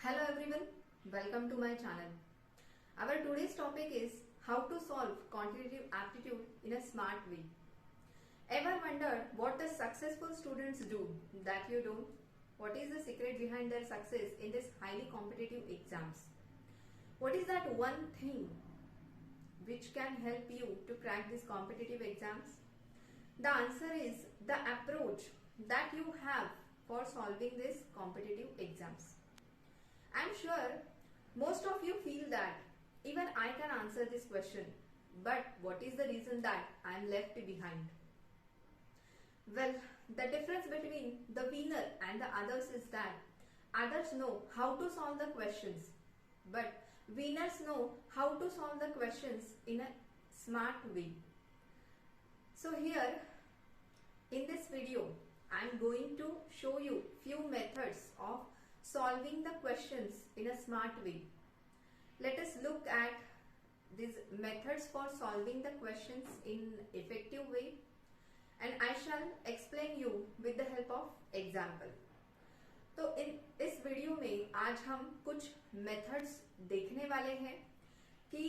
Hello everyone, welcome to my channel. Our today's topic is how to solve quantitative aptitude in a smart way. Ever wondered what the successful students do that you don't? What is the secret behind their success in this highly competitive exams? What is that one thing which can help you to crack these competitive exams? The answer is the approach that you have for solving these competitive exams. I'm sure most of you feel that even I can answer this question, but what is the reason that I am left behind? Well, the difference between the winner and the others is that others know how to solve the questions, but winners know how to solve the questions in a smart way. So here in this video, I am going to show you few methods of solving the questions in a smart way. Let us look at these methods for solving the questions in effective way, and I shall explain you with the help of example. तो इस video में आज हम कुछ methods देखने वाले हैं कि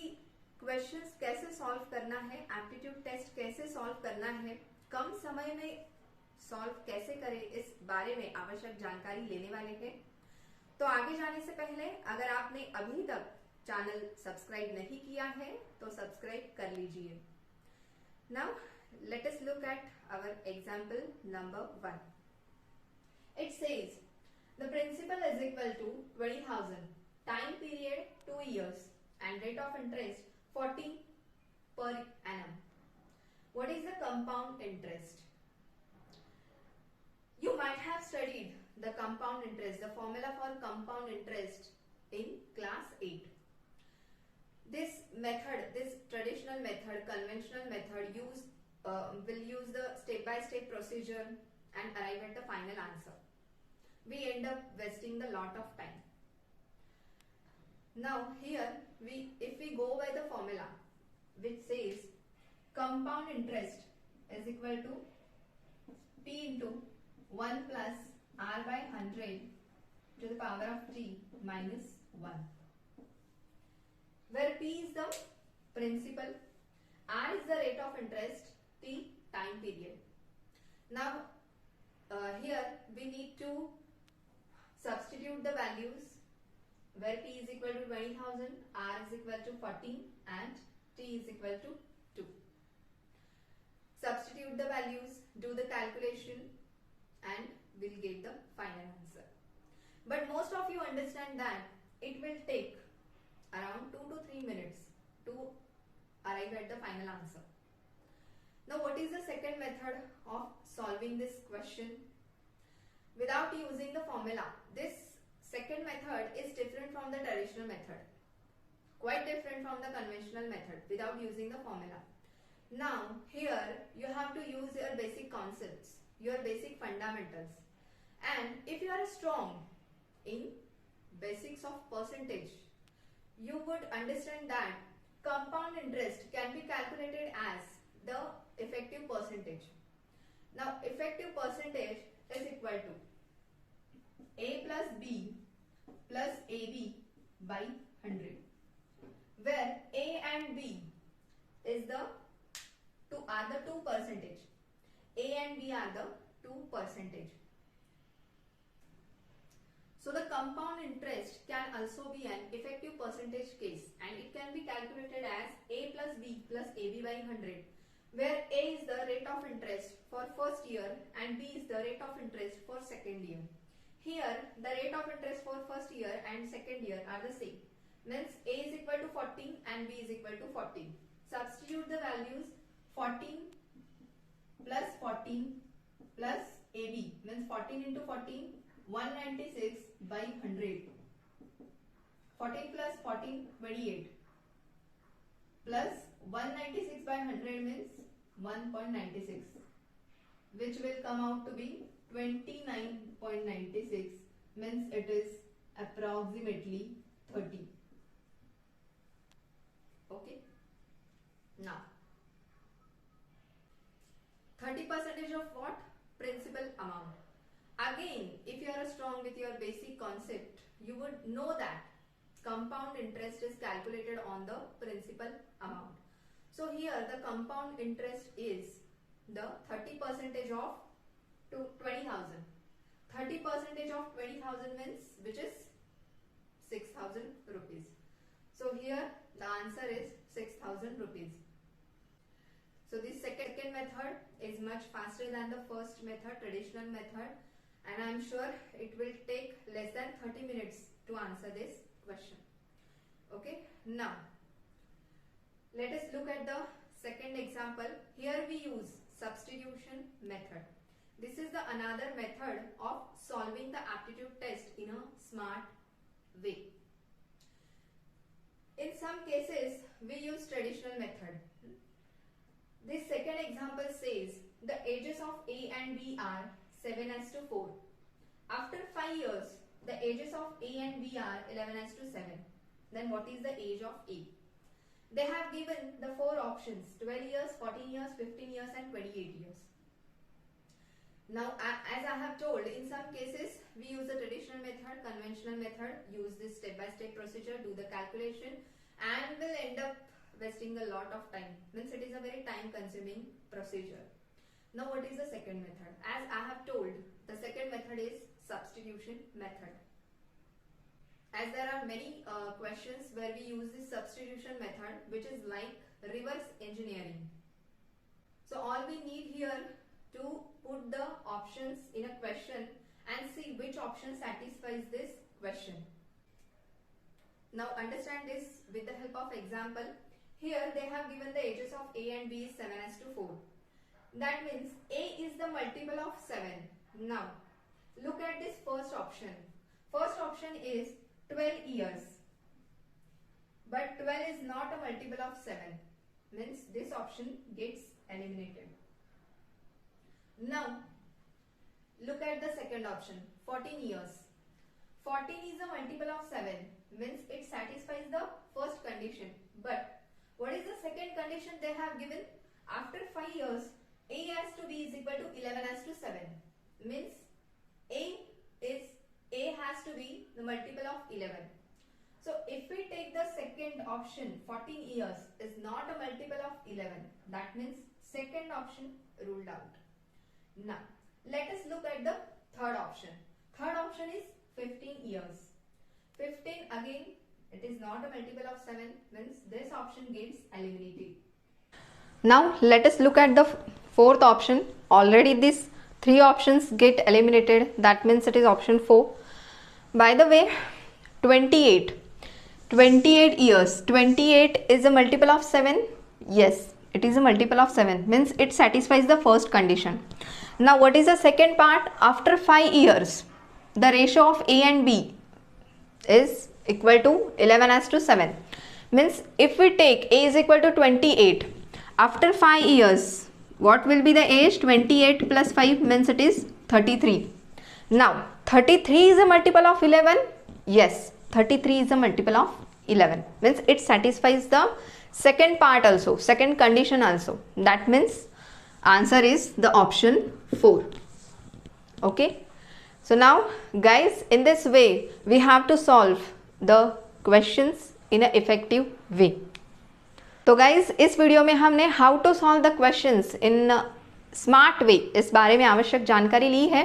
क्वेश्चंस कैसे सॉल्व करना है, एप्टीट्यूड टेस्ट कैसे सॉल्व करना है, कम समय में सॉल्व कैसे करें, इस बारे में आवश्यक जानकारी लेने वाले हैं। तो आगे जाने से पहले अगर आपने अभी तक चैनल सब्सक्राइब नहीं किया है तो सब्सक्राइब कर लीजिए। Now let us look at our example number 1. It says the principal is equal to 20,000, time period 2 years and rate of interest 40 per annum. What is the compound interest? You might have studied the compound interest, the formula for compound interest in class 8. This method, this traditional method, conventional method will use the step-by-step procedure and arrive at the final answer. We end up wasting the lot of time. Now here, if we go by the formula which says compound interest is equal to P into 1 plus R by 100 to the power of t minus 1, where P is the principal, R is the rate of interest, T time period. Now here we need to substitute the values, where P is equal to 20,000, R is equal to 14 and T is equal to 2. Substitute the values, do the calculation, and we'll get the final answer. But most of you understand that it will take around 2 to 3 minutes to arrive at the final answer. Now what is the second method of solving this question without using the formula? This second method is different from the traditional method, quite different from the conventional method without using the formula. Now here you have to use your basic concepts, your basic fundamentals, and if you are strong in basics of percentage, you would understand that compound interest can be calculated as the effective percentage. Now effective percentage is equal to A plus B plus AB by 100, where A and B is are the 2%. A and B are the 2%. So the compound interest can also be an effective percentage case, and it can be calculated as A plus B plus AB by 100, where A is the rate of interest for first year and B is the rate of interest for second year. Here the rate of interest for first year and second year are the same, means A is equal to 14 and B is equal to 14. Substitute the values. 14 plus 14 plus AB means 14 into 14, 196 by 100. 14 plus 14, 28, plus 196 by 100 means 1.96, which will come out to be 29.96, means it is approximately 30. Okay. Now 30% of what? Principal amount. Again, if you are strong with your basic concept, you would know that compound interest is calculated on the principal amount. So here the compound interest is the 30% of 20,000. 30% of 20,000 means which is 6,000 rupees. So here the answer is 6,000 rupees. So this second method is much faster than the first method, traditional method, and I am sure it will take less than 30 minutes to answer this question. Okay, now let us look at the second example. Here we use substitution method. This is the another method of solving the aptitude test in a smart way. In some cases we use traditional method. This second example says the ages of A and B are 7:4. After 5 years, the ages of A and B are 11:7. Then what is the age of A? They have given the 4 options: 12 years, 14 years, 15 years and 28 years. Now, as I have told, in some cases we use the traditional method, conventional method, use this step-by-step procedure, do the calculation, and will end up wasting a lot of time. Means it is a very time-consuming procedure. Now, what is the second method? As I have told, the second method is substitution method. As there are many questions where we use this substitution method, which is like reverse engineering. So all we need here to put the options in a question and see which option satisfies this question. Now understand this with the help of example. Here they have given the ages of A and B is 7:4. That means A is the multiple of 7. Now look at this first option. First option is 12 years. But 12 is not a multiple of 7. Means this option gets eliminated. Now look at the second option, 14 years. 14 is a multiple of 7. Means it satisfies the first condition. But what is the second condition they have given? After 5 years, A has to be is equal to 11:7. Means A has to be the multiple of 11. So if we take the second option, 14 years is not a multiple of 11. That means second option ruled out. Now let us look at the third option. Third option is 15 years. 15 again, it is not a multiple of 7. Means this option gets eliminated. Now let us look at the fourth option. Already these 3 options get eliminated. That means it is option 4. By the way, 28 years. 28 is a multiple of 7. Yes, it is a multiple of 7. Means it satisfies the first condition. Now what is the second part? After 5 years, the ratio of A and B is equal to 11:7. Means if we take A is equal to 28, after 5 years, what will be the age? 28 plus 5 means it is 33. Now 33 is a multiple of 11. Yes, 33 is a multiple of 11. Means it satisfies the second part also, second condition also. That means answer is the option 4. Okay. So now guys, in this way we have to solve the questions in an effective way. तो guys इस video में हमने how to solve the questions in smart way इस बारे में आवश्यक जानकारी ली है.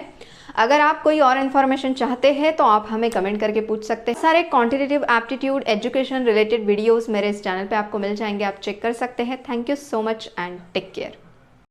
अगर आप कोई और इन्फॉर्मेशन चाहते हैं तो आप हमें कमेंट करके पूछ सकते हैं. सारे quantitative aptitude education related videos मेरे इस चैनल पे आपको मिल जाएंगे, आप चेक कर सकते हैं. Thank you so much and take care.